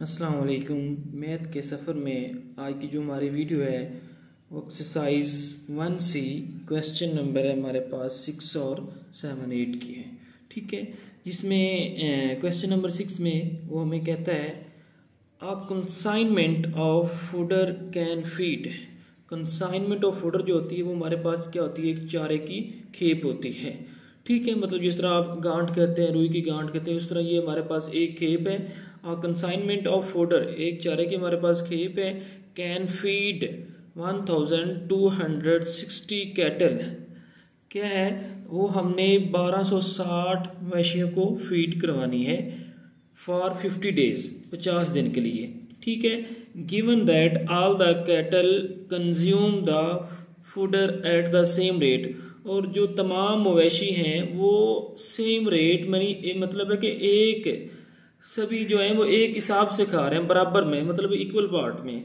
अस्सलाम वालेकुम। मैथ के सफ़र में आज की जो हमारी वीडियो है वो एक्सरसाइज 1C क्वेश्चन नंबर है हमारे पास 6 और 7 8 की है। ठीक है, जिसमें क्वेश्चन नंबर 6 में वो हमें कहता है a consignment of fodder can feed. Consignment of fodder जो होती है वो हमारे पास क्या होती है, एक चारे की खेप होती है। ठीक है, मतलब जिस तरह आप गांठ कहते हैं, रुई की गांठ कहते हैं, उस तरह ये हमारे पास एक खेप है। कंसाइनमेंट ऑफ फूडर, एक चारे की हमारे पास खेप है। कैन फीड 1260 कैटल, क्या है वो, हमने 1260 मवेशियों को फीड करवानी है फॉर 50 डेज, 50 दिन के लिए। ठीक है, given that all the cattle consume the fodder at the same rate, और जो तमाम मवेशी हैं वो सेम रेट मतलब है कि एक सभी जो है वो एक हिसाब से खा रहे हैं, बराबर में, मतलब इक्वल पार्ट में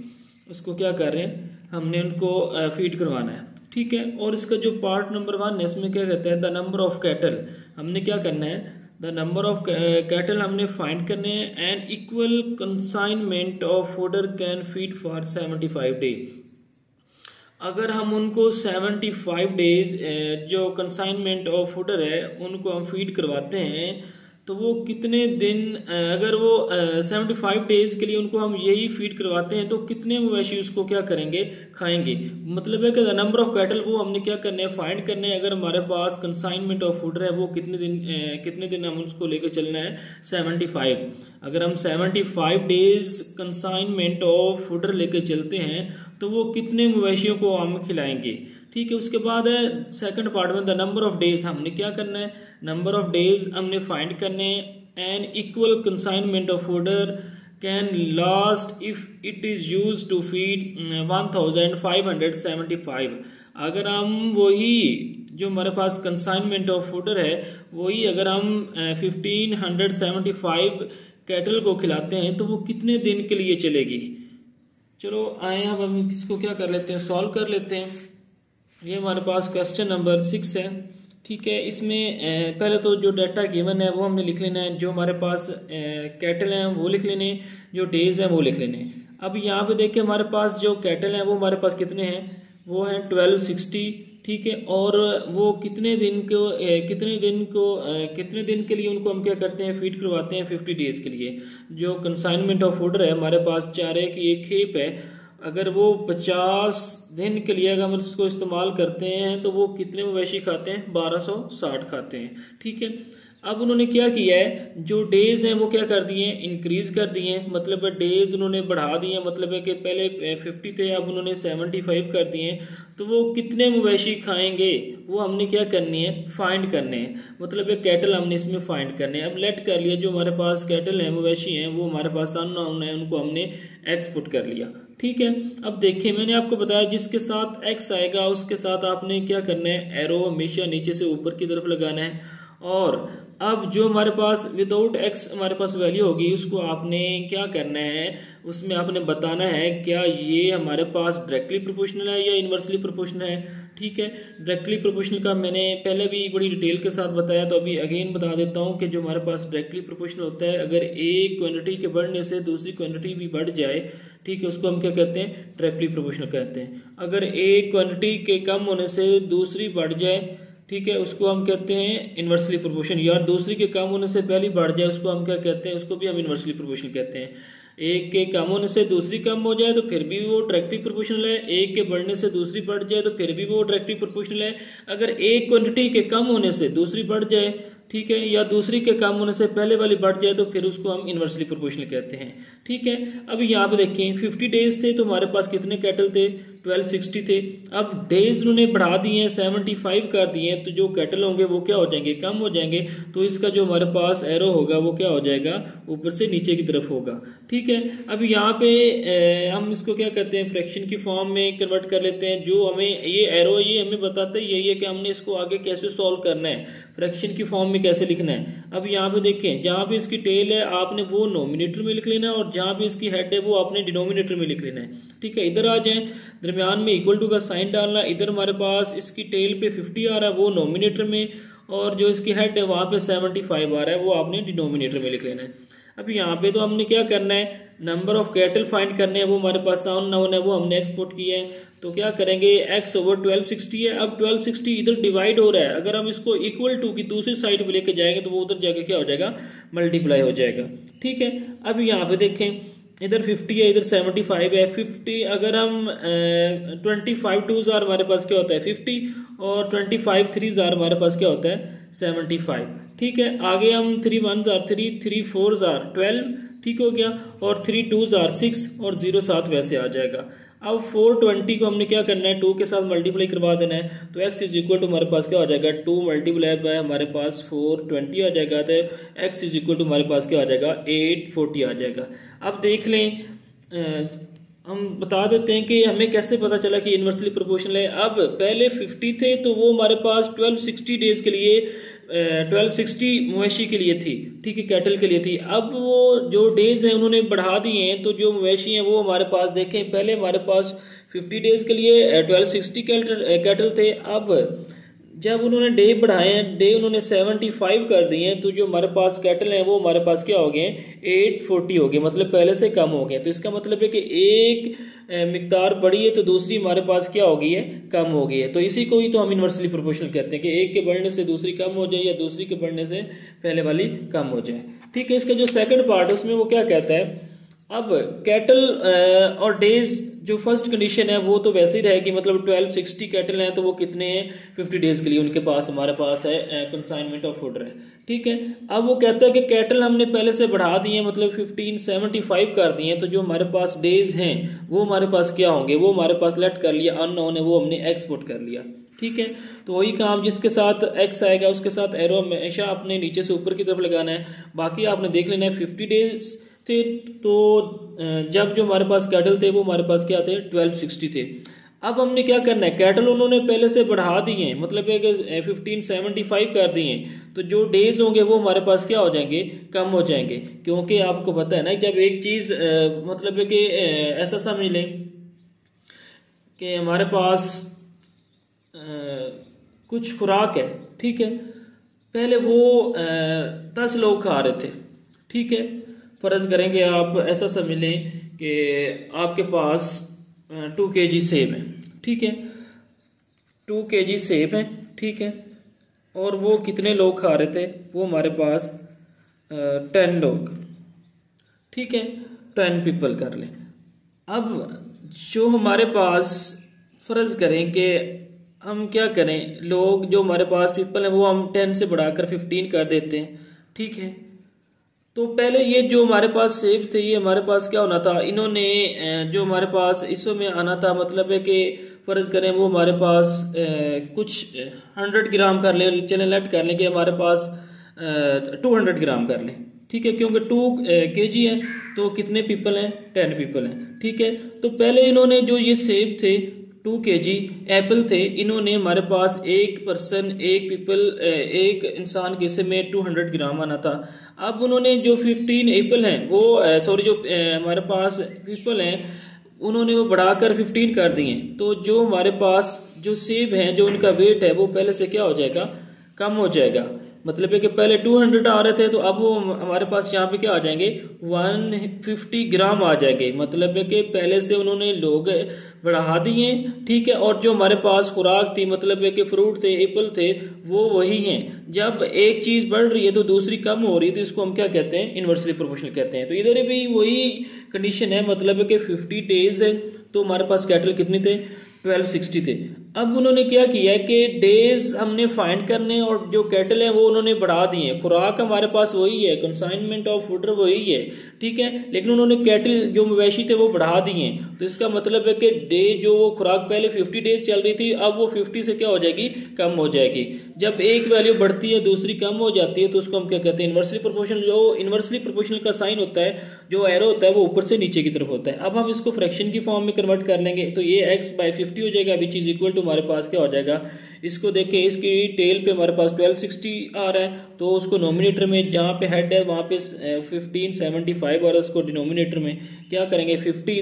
उसको क्या कर रहे हैं, हमने उनको फीड करवाना है। ठीक है, और इसका जो पार्ट नंबर 1 है इसमें क्या कहता है, द नंबर ऑफ कैटल, हमने क्या करना है, द नंबर ऑफ कैटल हमने फाइंड करने हैं। And equal consignment of fodder can feed for 75 day. अगर हम उनको 75 डेज जो कंसाइनमेंट ऑफ फूडर है उनको हम फीड करवाते हैं तो वो कितने दिन, अगर वो 75 डेज के लिए उनको हम यही फीड करवाते हैं तो कितने मवेशी उसको क्या करेंगे, खाएंगे। मतलब है कि द नंबर ऑफ कैटल वो हमने क्या करने हैं, फाइंड करने हैं। अगर हमारे पास कंसाइनमेंट ऑफ फूडर है वो कितने दिन हम उसको लेकर चलना है, 75। अगर हम 75 डेज कंसाइनमेंट ऑफ फूडर लेकर चलते हैं तो वो कितने मवेशियों को हम खिलाएंगे। ठीक है, उसके बाद है सेकंड पार्ट में द नंबर ऑफ डेज, हमने क्या करना है, नंबर ऑफ डेज हमने फाइंड करने। An equal consignment of fodder can last if it is use to feed 1575। अगर हम वही जो हमारे पास कंसाइनमेंट ऑफ फूडर है वही अगर हम 1575 कैटल को खिलाते हैं तो वो कितने दिन के लिए चलेगी। चलो आए हम इसको क्या कर लेते हैं, सॉल्व कर लेते हैं। ये हमारे पास क्वेश्चन नंबर 6 है। ठीक है, इसमें पहले तो जो डाटा गिवन है वो हमने लिख लेना है, जो हमारे पास कैटल हैं वो लिख लेने, जो डेज हैं वो लिख लेने। अब यहाँ पे देखिए हमारे पास जो कैटल हैं वो हमारे पास कितने हैं, वो हैं 1260। ठीक है, और वो कितने दिन के लिए उनको हम क्या करते हैं, फीड करवाते हैं 50 डेज के लिए। जो कंसाइनमेंट ऑफ फूडर है हमारे पास चारे की एक खेप है, अगर वो 50 दिन के लिए अगर हम उसको इस्तेमाल करते हैं तो वो कितने मवेशी खाते हैं, 1260 खाते हैं। ठीक है, अब उन्होंने क्या किया है, जो डेज हैं वो क्या कर दिए, इंक्रीज कर दिए, मतलब डेज उन्होंने बढ़ा दिए, मतलब है कि पहले 50 थे अब उन्होंने 75 कर दिए। तो वो कितने मवेशी खाएंगे वो हमने क्या करनी है, फाइंड करने हैं, मतलब है कैटल हमने इसमें फाइंड करने हैं। अब लेट कर लिया, जो हमारे पास कैटल हैं मवेशी हैं वो हमारे पास अननोन है, उनको हमने एक्सपुट कर लिया। ठीक है, अब देखिए मैंने आपको बताया जिसके साथ एक्स आएगा उसके साथ आपने क्या करना है, एरो हमेशा नीचे से ऊपर की तरफ लगाना है। और अब जो हमारे पास विदाउट एक्स हमारे पास वैल्यू होगी उसको आपने क्या करना है, उसमें आपने बताना है क्या ये हमारे पास डायरेक्टली प्रोपोर्शनल है या इनवर्सली प्रोपोर्शनल है। ठीक है, डायरेक्टली प्रोपोर्शनल का मैंने पहले भी बड़ी डिटेल के साथ बताया, तो अभी अगेन बता देता हूँ कि जो हमारे पास डायरेक्टली प्रोपोर्शनल होता है, अगर एक क्वांटिटी के बढ़ने से दूसरी क्वांटिटी भी बढ़ जाए, ठीक है, उसको हम क्या कहते हैं, डायरेक्टली प्रोपोर्शनल कहते हैं। अगर एक क्वांटिटी के कम होने से दूसरी बढ़ जाए, ठीक है, उसको हम कहते हैं इनवर्सली प्रोपोर्शनल। या दूसरी के कम होने से पहली बढ़ जाए उसको हम क्या कहते हैं, उसको भी हम इनवर्सली प्रोपोर्शनल कहते हैं। एक के कम होने से दूसरी कम हो जाए तो फिर भी वो डायरेक्टली प्रोपोर्शनल है, एक के बढ़ने से दूसरी बढ़ जाए तो फिर भी वो डायरेक्टली प्रोपोर्शनल है। अगर एक क्वांटिटी के कम होने से दूसरी बढ़ जाए, ठीक है, या दूसरी के कम होने से पहले वाली बढ़ जाए तो फिर उसको हम इनवर्सली प्रोपोर्शनल कहते हैं। ठीक है, अब यहाँ पे देखें 50 डेज थे तो हमारे पास कितने कैटल थे, 1260 थे। अब डेज उन्होंने बढ़ा दिए हैं, 75 कर दिए हैं, तो जो कैटल होंगे वो क्या हो जाएंगे, कम हो जाएंगे। तो इसका जो हमारे पास एरो होगा वो क्या हो जाएगा, ऊपर से नीचे की तरफ होगा। ठीक है, अब यहाँ पे हम इसको क्या कहते हैं, फ्रैक्शन की फॉर्म में कन्वर्ट कर लेते हैं। जो हमें ये एरो ये हमें बताता है यही है कि हमने इसको आगे कैसे सॉल्व करना है, फ्रैक्शन की फॉर्म में कैसे लिखना है। अब यहाँ पे देखें, जहाँ पे इसकी टेल है आपने वो नोमिनेटर में लिख लेना है, और जहाँ पे इसकी हेड है वो आपने डिनोमिनेटर में लिख लेना है। ठीक है, इधर आ जाए, दरमियान में इक्वल टू का साइन डालना। इधर हमारे पास इसकी टेल पे 50 आ रहा है वो नोमिनेटर में, और जो इसकी हेड है वहाँ पे 75 आ रहा है वो आपने डिनोमिनेटर में लिख लेना है। अब यहाँ पे तो हमने क्या करना है, नंबर ऑफ कैटल फाइंड करने हैं, वो हमारे पास अननोन है, वो हमने एक्सपोर्ट किया है। तो क्या करेंगे, x ओवर 1260 है। अब 1260 इधर डिवाइड हो रहा है, अगर हम इसको इक्वल टू की दूसरी साइड पे लेके जाएंगे तो वो उधर जाके क्या हो जाएगा, मल्टीप्लाई हो जाएगा। ठीक है, अब यहाँ पे देखें, इधर 50 है, इधर 75 है। 50 अगर हम 25 2 जार हमारे पास क्या होता है 50, और 25 3 जार हमारे पास क्या होता है 75। ठीक है, आगे हम 3 1 जार 3, 3 4 जार 12, ठीक हो गया, और 3 2 जार 6 और 0 7 वैसे आ जाएगा। अब 420 को हमने क्या करना है, 2 के साथ मल्टीप्लाई करवा देना है। तो x इज इक्वल टू हमारे पास क्या हो जाएगा, 2 मल्टीप्लाई बाय हमारे पास 420 आ जाएगा, तो x इज इक्वल टू हमारे पास क्या आ जाएगा 840 आ जाएगा। अब देख लें, हम बता देते हैं कि हमें कैसे पता चला कि इन्वर्सली प्रोपोर्शनल है। अब पहले 50 थे तो वो हमारे पास 1260 डेज के लिए 1260 मवेशी के लिए थी, ठीक है, कैटल के लिए थी। अब वो जो डेज हैं उन्होंने बढ़ा दिए हैं, तो जो मवेशी हैं वो हमारे पास देखें, पहले हमारे पास 50 डेज के लिए 1260 कैटल थे। अब जब उन्होंने डे बढ़ाए हैं, डे उन्होंने 75 कर दिए हैं, तो जो हमारे पास कैटल हैं वो हमारे पास क्या हो गए 840 हो गए, मतलब पहले से कम हो गए। तो इसका मतलब है कि एक मिकदार बढ़ी है तो दूसरी हमारे पास क्या हो गई है, कम हो गई है। तो इसी को ही तो हम इन्वर्सली प्रोपोर्शनल कहते हैं कि एक के बढ़ने से दूसरी कम हो जाए या दूसरी के बढ़ने से पहले वाली कम हो जाए। ठीक है, इसका जो सेकंड पार्ट है उसमें वो क्या कहता है, अब कैटल और डेज जो फर्स्ट कंडीशन है वो तो वैसे ही रहेगी, मतलब 1260 कैटल हैं तो वो कितने हैं 50 डेज के लिए उनके पास हमारे पास है कंसाइनमेंट ऑफ ऑर्डर है। ठीक है, अब वो कहता है कि कैटल हमने पहले से बढ़ा दिए, मतलब 1575 कर दिए हैं, तो जो हमारे पास डेज हैं वो हमारे पास क्या होंगे, वो हमारे पास लेट कर लिया, अननोन है वो हमने एक्सपोर्ट कर लिया। ठीक है, तो वही काम जिसके साथ x आएगा उसके साथ एरो हमेशा आपने नीचे से ऊपर की तरफ लगाना है। बाकी आपने देख लेना है 50 डेज थे तो जब जो हमारे पास कैटल थे वो हमारे पास क्या थे 1260 थे। अब हमने क्या करना है, कैटल उन्होंने पहले से बढ़ा दिए हैं, मतलब है कि 1575 कर दिए हैं, तो जो डेज होंगे वो हमारे पास क्या हो जाएंगे, कम हो जाएंगे। क्योंकि आपको पता है ना, जब एक चीज़ मतलब है कि ऐसा समझ लें कि हमारे पास कुछ खुराक है, ठीक है, पहले वो 10 लोग खा रहे थे, ठीक है, फर्ज करेंगे आप ऐसा समझ लें कि आपके पास 2 kg सेब है, ठीक है, 2 kg सेब है, ठीक है, और वो कितने लोग खा रहे थे, वो हमारे पास 10 लोग, ठीक है, 10 पीपल कर लें। अब जो हमारे पास फर्ज करें कि हम क्या करें, लोग जो हमारे पास पीपल हैं वो हम 10 से बढ़ाकर 15 कर देते हैं। ठीक है, तो पहले ये जो हमारे पास सेब थे ये हमारे पास क्या होना था, इन्होंने जो हमारे पास इसमें में आना था, मतलब है कि फ़र्ज़ करें वो हमारे पास कुछ 100 ग्राम कर लें, चलें लेट कर लें कि हमारे पास 200 ग्राम कर लें, ठीक है, क्योंकि 2 kg है तो कितने पीपल हैं 10 पीपल हैं। ठीक है, तो पहले इन्होंने जो ये सेब थे 2 kg एप्पल थे, इन्होंने हमारे पास एक पर्सन एक पीपल एक इंसान के हिस्से में 200 ग्राम आना था। अब उन्होंने जो 15 एप्पल हैं वो सॉरी जो हमारे पास पीपल हैं उन्होंने वो बढ़ाकर 15 कर दिए, तो जो हमारे पास जो सेब हैं जो उनका वेट है वो पहले से क्या हो जाएगा, कम हो जाएगा। मतलब है कि पहले 200 आ रहे थे तो अब वो हमारे पास यहाँ पे क्या आ जाएंगे 150 ग्राम आ जाएंगे, मतलब है कि पहले से उन्होंने लोग बढ़ा दिए। ठीक है, और जो हमारे पास खुराक थी, मतलब है कि फ्रूट थे एप्पल थे वो वही हैं। जब एक चीज़ बढ़ रही है तो दूसरी कम हो रही है, तो इसको हम क्या कहते हैं, इन्वर्सली प्रोपोर्शनल कहते हैं। तो इधर भी वही कंडीशन है, मतलब है कि 50 डेज है तो हमारे पास कैटल कितने थे 1260 थे। अब उन्होंने क्या किया है कि डेज हमने फाइंड करने और जो कैटल है वो उन्होंने बढ़ा दिए हैं, खुराक हमारे पास वही है, कंसाइनमेंट ऑफ फूड वही है, ठीक है, लेकिन उन्होंने कैटल जो मवेशी थे वो बढ़ा दिए हैं। तो इसका मतलब है कि डे जो वो खुराक पहले 50 डेज चल रही थी अब वो 50 से क्या हो जाएगी, कम हो जाएगी। जब एक वैल्यू बढ़ती है दूसरी कम हो जाती है तो उसको हम क्या कहते हैं, इन्वर्सली प्रोपोर्शनल। जो इन्वर्सली प्रोपोर्शनल का साइन होता है, जो एरो होता है वो ऊपर से नीचे की तरफ होता है। अब हम इसको फ्रैक्शन की फॉर्म में कन्वर्ट कर लेंगे तो ये x/50 हो जाएगा, विच इज इक्वल टू हमारे पास क्या हो जाएगा, इसको देखें इसकी टेल पे हमारे पास 1260 आ रहा है तो उसको नोमिनेटर में जहाँ पे हेड है वहाँ पे 1575 और उसको डिनोमिनेटर में क्या करेंगे 50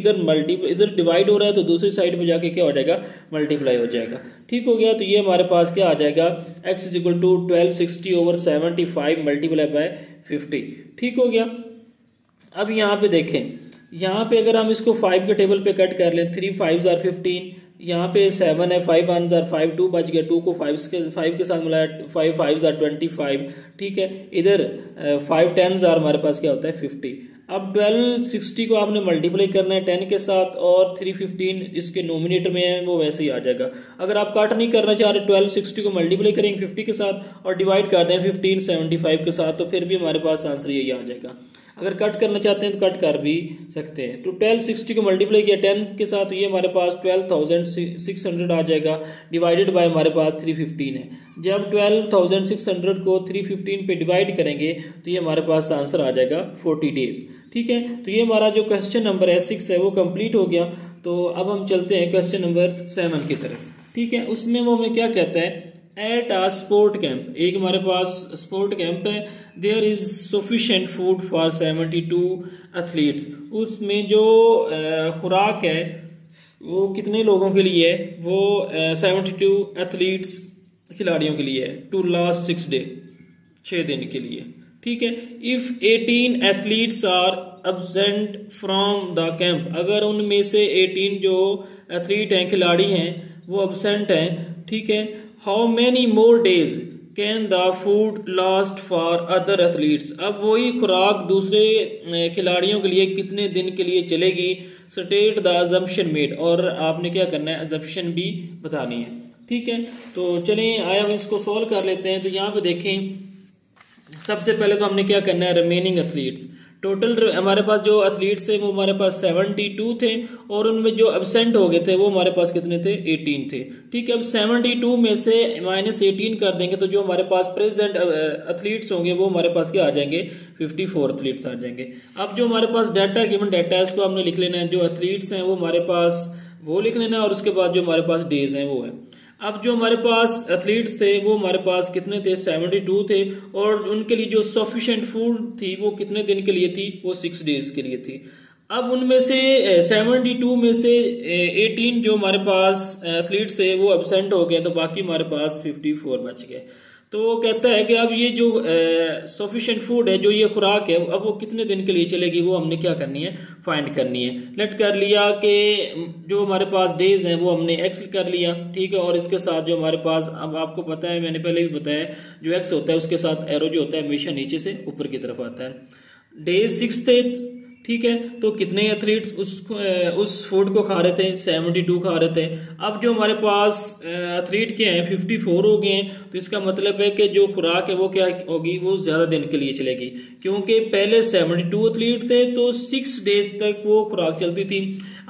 इधर डिवाइड हो रहा है तो दूसरी साइड पे जाके क्या हो जाएगा, मल्टीप्लाई हो जाएगा। ठीक हो गया, तो ये हमारे पास क्या आ जाएगा, x is equal to 1260/75 multiply by 50। ठीक हो गया। अब यहाँ पे देखें, यहाँ पे अगर हम इसको 5 के टेबल पे कट कर लें, 3 5s are 15, यहाँ पे 7 है, 5 1s are 5, 2 बच गया, 2 को 5 के साथ मिलाया, 5 5s are 25, ठीक है। इधर 5 10s are हमारे पास क्या होता है 50। अब 12 60 को आपने मल्टीप्लाई करना है 10 के साथ, और 3 15 इसके नोमिनेटर में है वो वैसे ही आ जाएगा। अगर आप कट नहीं करना चाह रहे 12 60 को मल्टीप्लाई करेंगे 50 के साथ और डिवाइड कर दें 15 75 के साथ, तो फिर भी हमारे पास आंसर यही आ जाएगा। अगर कट करना चाहते हैं तो कट कर भी सकते हैं। तो 12 60 को मल्टीप्लाई किया 10 के साथ, तो ये हमारे पास 12,600 आ जाएगा, डिवाइडेड बाय हमारे पास 315 है। जब 12,600 को 315 पे डिवाइड करेंगे तो ये हमारे पास आंसर आ जाएगा 40 डेज, ठीक है। तो ये हमारा जो क्वेश्चन नंबर है 6 है वो कंप्लीट हो गया। तो अब हम चलते हैं क्वेश्चन नंबर 7 की तरफ, ठीक है। उसमें वो हमें क्या कहता है, एट आ स्पोर्ट कैंप, एक हमारे पास स्पोर्ट कैंप है, there is sufficient food for 72 athletes, उसमें जो खुराक है वो कितने लोगों के लिए है, वो 72 एथलीट्स खिलाड़ियों के लिए है, टू लास्ट 6 डे, 6 दिन के लिए, ठीक है। If 18 athletes are absent from the camp, अगर उनमें से 18 जो एथलीट हैं, खिलाड़ी हैं, वो एब्सेंट हैं, ठीक है। How many more days can the food last for other athletes, अब वही खुराक दूसरे खिलाड़ियों के लिए कितने दिन के लिए चलेगी, स्टेट द अजम्पशन मेड, और आपने क्या करना है अजम्पशन भी बतानी है, ठीक है। तो चलें आया हम इसको सॉल्व कर लेते हैं। तो यहाँ पे देखें, सबसे पहले तो हमने क्या करना है, रिमेनिंग एथलीट्स, टोटल हमारे पास जो एथलीट्स थे वो हमारे पास 72 थे, और उनमें जो एब्सेंट हो गए थे वो हमारे पास कितने थे, 18 थे, ठीक है। अब 72 में से -18 कर देंगे तो जो हमारे पास प्रेजेंट एथलीट्स होंगे वो हमारे पास क्या आ जाएंगे, 54 एथलीट्स आ जाएंगे। अब जो हमारे पास डाटा गिवन डाटा है उसको हमने लिख लेना है, जो एथलीट्स हैं वो हमारे पास वो लिख लेना है, और उसके बाद जो हमारे पास डेज हैं वो है। अब जो हमारे पास एथलीट्स थे वो हमारे पास कितने थे, 72 थे, और उनके लिए जो सफिशिएंट फूड थी वो कितने दिन के लिए थी, वो 6 डेज के लिए थी। अब उनमें से 72 में से 18 जो हमारे पास एथलीट्स थे वो एब्सेंट हो गए, तो बाकी हमारे पास 54 बच गए। तो वो कहता है कि अब ये जो सफिशिएंट फूड है, जो ये खुराक है, अब वो कितने दिन के लिए चलेगी, वो हमने क्या करनी है, फाइंड करनी है। लेट कर लिया कि जो हमारे पास डेज हैं वो हमने एक्स कर लिया, ठीक है, और इसके साथ जो हमारे पास, अब आपको पता है मैंने पहले भी बताया, जो एक्स होता है उसके साथ एरो जो होता है हमेशा नीचे से ऊपर की तरफ आता है। डेज 6 थे, ठीक है, तो कितने एथलीट्स उस फूड को खा रहे थे, 72 खा रहे थे। अब जो हमारे पास एथलीट के हैं 54 हो गए हैं, तो इसका मतलब है कि जो खुराक है वो क्या होगी, वो ज्यादा दिन के लिए चलेगी, क्योंकि पहले 72 एथलीट थे तो 6 डेज तक वो खुराक चलती थी।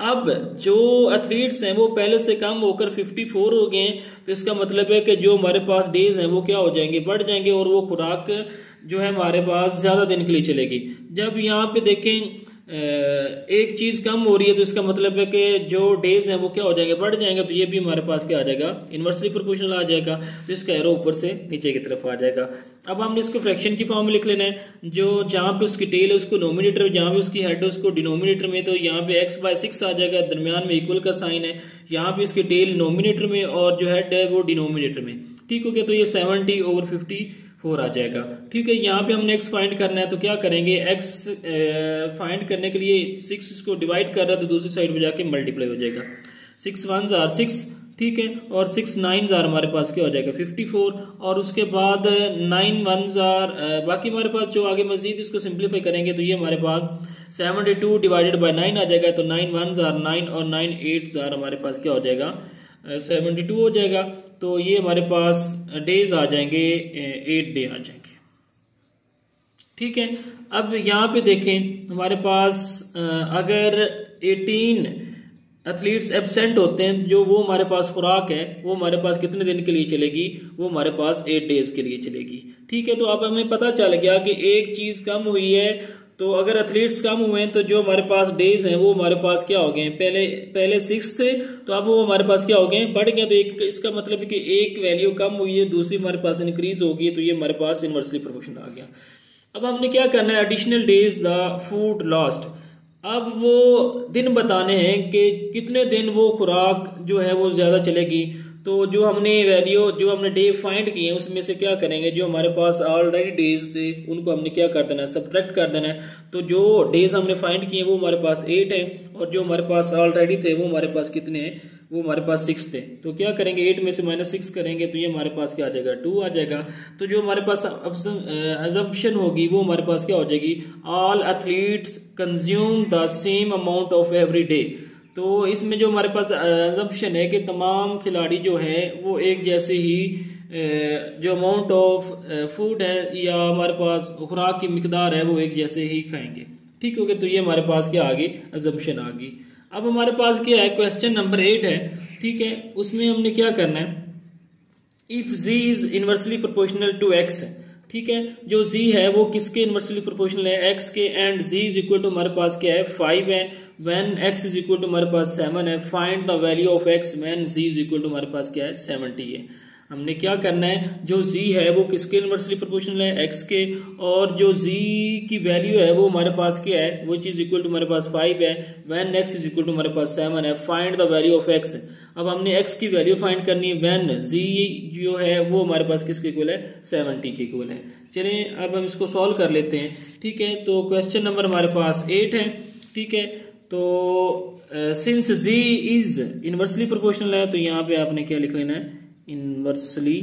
अब जो एथलीट्स हैं वो पहले से कम होकर 54 हो गए हैं, तो इसका मतलब है कि जो हमारे पास डेज हैं वो क्या हो जाएंगे, बढ़ जाएंगे, और वो खुराक जो है हमारे पास ज्यादा दिन के लिए चलेगी। जब यहाँ पे देखें एक चीज कम हो रही है, तो इसका मतलब है कि जो डेज हैं वो क्या हो जाएंगे, बढ़ जाएंगे, तो ये भी हमारे पास क्या आ जाएगा, इनवर्सली प्रोपोर्शनल आ जाएगा, तो इसका एरो ऊपर से नीचे की तरफ आ जाएगा। अब हमने इसको फ्रैक्शन की फॉर्म में लिख लेना है, जो जहां पे उसकी टेल है उसको नोमिनेटर, जहां पे उसकी हेड है उसको डिनोमिनेटर में, तो यहाँ पे x/6 आ जाएगा, दरमियान में इक्वल का साइन है, यहाँ पे इसकी टेल नोमिनेटर में और जो हेड है वो डिनोमिनेटर में, ठीक हो गया। तो ये 70/54 आ जाएगा, ठीक है। यहाँ पे हमने x फाइंड करना है, तो क्या करेंगे, x फाइंड करने के लिए 6 इसको डिवाइड कर रहा है तो दूसरी साइड में जाके मल्टीप्लाई हो जाएगा, 6 1s are 6, ठीक है, और 6 9s are हमारे पास क्या हो जाएगा 54, और उसके बाद 9 1s are बाकी हमारे पास जो आगे मजीद इसको सिंप्लीफाई करेंगे तो ये हमारे पास 72 डिवाइडेड बाय 9 आ जाएगा, तो 9 1s are 9 और 9 8s are हमारे पास क्या हो जाएगा 72 हो जाएगा। तो ये हमारे पास डेज आ जाएंगे 8 डे आ जाएंगे, ठीक है। अब यहाँ पे देखें हमारे पास अगर 18 एथलीट्स एब्सेंट होते हैं, जो वो हमारे पास खुराक है वो हमारे पास कितने दिन के लिए चलेगी, वो हमारे पास 8 डेज के लिए चलेगी, ठीक है। तो अब हमें पता चल गया कि एक चीज कम हुई है, तो अगर एथलीट्स कम हुए हैं तो जो हमारे पास डेज हैं वो हमारे पास क्या हो गए, पहले 6 थे तो अब वो हमारे पास क्या हो गए, बढ़ गए। तो एक इसका मतलब है कि एक वैल्यू कम हुई है, दूसरी हमारे पास इंक्रीज होगी, तो ये हमारे पास इनवर्सली प्रोपोर्शनल आ गया। अब हमने क्या करना है, additional days the food lost, अब वो दिन बताने हैं कि कितने दिन वो खुराक जो है वो ज्यादा चलेगी। तो जो हमने डे फाइंड किए हैं उसमें से क्या करेंगे, जो हमारे पास ऑलरेडी डेज थे उनको हमने क्या कर देना है, सब्ट्रैक्ट कर देना है। तो जो डेज हमने फाइंड किए वो हमारे पास 8 है और जो हमारे पास ऑलरेडी थे वो हमारे पास कितने हैं, वो हमारे पास 6 थे। तो क्या करेंगे, 8 में से -6 करेंगे तो ये हमारे पास क्या आ जाएगा, 2 आ जाएगा। तो जो हमारे पास अजम्पशन होगी वो हमारे पास क्या हो जाएगी, all athletes consume the same amount of every day. तो इसमें जो हमारे पास अजम्पशन है कि तमाम खिलाड़ी जो हैं वो एक जैसे ही जो अमाउंट ऑफ फूड है या हमारे पास खुराक की मिकदार है वो एक जैसे ही खाएंगे। ठीक हो गया, तो ये हमारे पास क्या आ गई, अजम्पशन आ गई। अब हमारे पास क्या है, क्वेश्चन नंबर 8 है। ठीक है, उसमें हमने क्या करना है, if z is inversely proportional to x। ठीक है, जो z है वो किसके इनवर्सली प्रोपोर्शनल है, x के, and z is equal to हमारे पास क्या है, 5 है। When x is equal to हमारे पास 7 है, find the value of x when z is equal to हमारे पास क्या है, 70 है। हमने क्या करना है, जो z है वो किसके इनवर्सली प्रोपोर्शनल है, x के, और जो z की वैल्यू है वो हमारे पास क्या है, वो चीज इक्वल टू हमारे पास 5 है। When x is equal to हमारे पास 7 है, find the value of x। अब हमने x की वैल्यू फाइंड करनी है व्हेन z जो है वो हमारे पास किसके इक्वल है, 70 के इक्वल है। चलिए अब हम इसको सॉल्व कर लेते हैं। ठीक है, तो क्वेश्चन नंबर हमारे पास 8 है। ठीक है, तो since z is inversely proportional है तो यहाँ पे आपने क्या लिख लेना है, इनवर्सली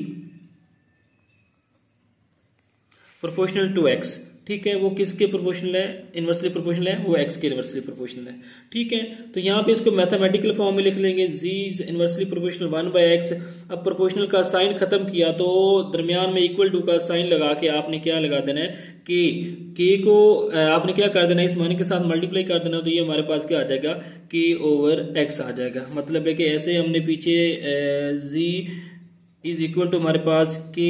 प्रोपोर्शनल टू x। ठीक है, वो किसके प्रोपोर्शनल है, इनवर्सली प्रोपोर्शनल है, वो x के इनवर्सली प्रोपोर्शनल है। ठीक है, तो यहाँ पे इसको मैथमेटिकल फॉर्म में लिख लेंगे, z is inversely proportional 1/x। अब प्रोपोर्शनल का साइन खत्म किया तो दरमियान में इक्वल टू का साइन लगा के आपने क्या लगा देना है, k को आपने क्या कर देना है, इस मान के साथ मल्टीप्लाई कर देना। तो ये हमारे पास क्या आ जाएगा, k/x आ जाएगा। मतलब है कि ऐसे हमने पीछे z इज इक्वल टू हमारे पास k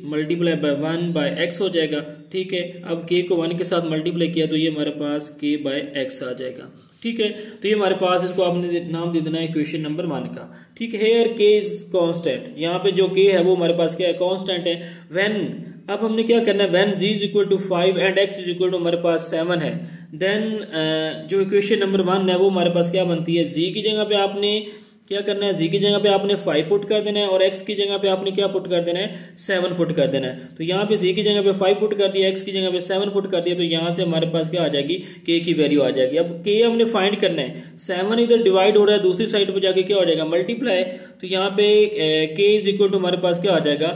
मल्टीप्लाई बाय 1/x हो जाएगा। ठीक है, अब k को 1 के साथ मल्टीप्लाई किया तो ये हमारे पास k/x आ जाएगा। ठीक है, तो ये हमारे पास, इसको आपने नाम दे देना है इक्वेशन नंबर 1 का। ठीक है, हेयर k इज कांस्टेंट, यहाँ पे जो k है वो हमारे पास क्या है, कांस्टेंट है। व्हेन, अब हमने क्या करना है, when z is equal to 5 and x is equal to हमारे पास 7 है, देन जो इक्वेशन नंबर 1 है वो हमारे पास क्या बनती है, z की जगह पे आपने क्या करना है, z की जगह पे आपने 5 पुट कर देना है और x की जगह पे आपने क्या पुट कर देना है, 7 पुट कर देना है। तो यहाँ पे z की जगह पे 5 पुट कर दिया, x की जगह पे 7 पुट कर दिया, तो यहाँ से हमारे पास क्या आ जाएगी, k की वैल्यू आ जाएगी। अब k हमने फाइंड करना है, 7 इधर डिवाइड हो रहा है, दूसरी साइड पर जाके क्या हो जाएगा, मल्टीप्लाई। तो यहाँ पे k इज इक्वल टू हमारे पास क्या आ जाएगा,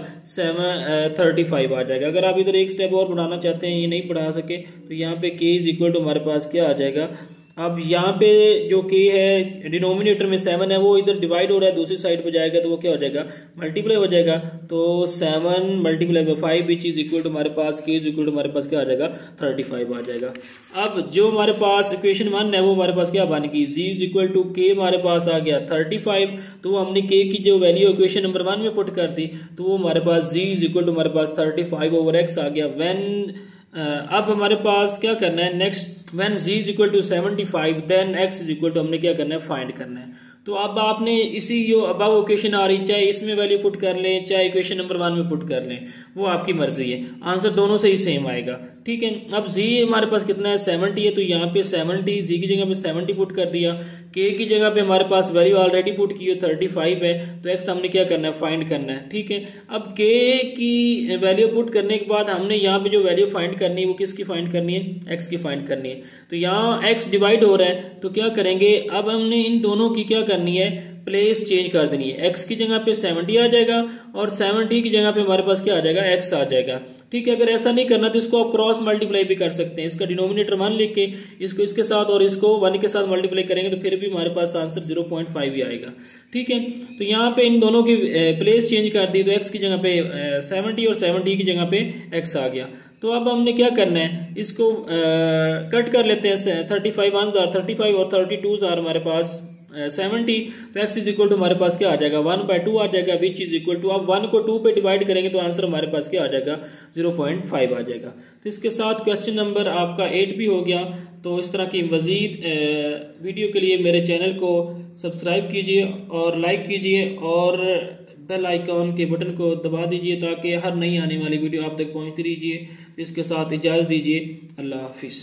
35 आ जाएगा। अगर आप इधर एक स्टेप और बढ़ाना चाहते हैं, ये नहीं बढ़ा सके, तो यहाँ पे k इज इक्वल टू हमारे पास क्या आ जाएगा, अब यहाँ पे जो k है डिनोमिनेटर में 7 है वो इधर डिवाइड हो रहा है, दूसरी साइड पे जाएगा तो वो क्या हो जाएगा, मल्टीप्लाई हो जाएगा। तो 7 multiply by 5 which is equal to हमारे पास k इज इक्वल टू हमारे पास क्या आ जाएगा, 35 आ जाएगा। अब जो हमारे पास इक्वेशन 1 है वो हमारे पास क्या बन गई, z is equal to k हमारे पास आ गया 35। तो वो हमने k की जो वैल्यू इक्वेशन नंबर 1 में पुट कर दी, तो वो हमारे पास z इज इक्वल टू हमारे पास 35/x आ गया। व्हेन अब हमारे पास क्या करना है next, when z is equal to 75 then x is equal to हमने क्या करना है, फाइंड करना है। तो अब आपने इसी जो अब इक्वेशन आ रही, चाहे इसमें वैल्यू पुट कर लें चाहे इक्वेशन नंबर 1 में पुट कर लें, वो आपकी मर्जी है, आंसर दोनों से ही सेम आएगा। ठीक है, अब z हमारे पास कितना है, 70 है, तो यहाँ पे 70 z की जगह पे 70 पुट कर दिया, k की जगह पे हमारे पास वैल्यू ऑलरेडी पुट की है 35 है, तो x हमने क्या करना है, फाइंड करना है। ठीक है, अब k की वैल्यू पुट करने के बाद हमने यहाँ पे जो वैल्यू फाइंड करनी है वो किसकी फाइंड करनी है, x की फाइंड करनी है। तो यहाँ x डिवाइड हो रहा है, तो क्या करेंगे, अब हमने इन दोनों की क्या करनी है, प्लेस चेंज कर देनी है। x की जगह पे 70 आ जाएगा और 70 की जगह पे हमारे पास क्या आ जाएगा, x आ जाएगा। ठीक है, अगर ऐसा नहीं करना तो इसको आप क्रॉस मल्टीप्लाई भी कर सकते हैं, इसका डिनोमिनेटर 1 लिख के इसको इसके साथ और इसको 1 के साथ मल्टीप्लाई करेंगे तो फिर भी हमारे पास आंसर 0.5 ही आएगा। ठीक है, तो यहाँ पे इन दोनों की प्लेस चेंज कर दी, तो x की जगह पे 70 और 70 की जगह पे x आ गया। तो अब हमने क्या करना है, इसको कट कर लेते हैं, 35 1 जार 35 और 32 जार हमारे पास 70। तो x इज इक्वल टू हमारे पास क्या आ जाएगा, 1/2 आ जाएगा, विच इज इक्वल टू, अब 1 को 2 पे डिवाइड करेंगे तो आंसर हमारे पास क्या आ जाएगा, 0.5 आ जाएगा। तो इसके साथ क्वेश्चन नंबर आपका 8 भी हो गया। तो इस तरह की मज़ीद वीडियो के लिए मेरे चैनल को सब्सक्राइब कीजिए और लाइक कीजिए और बेल आइकॉन के बटन को दबा दीजिए ताकि हर नई आने वाली वीडियो आप तक पहुंचती रहिए। इसके साथ इजाज़त दीजिए, अल्लाह हाफिज़।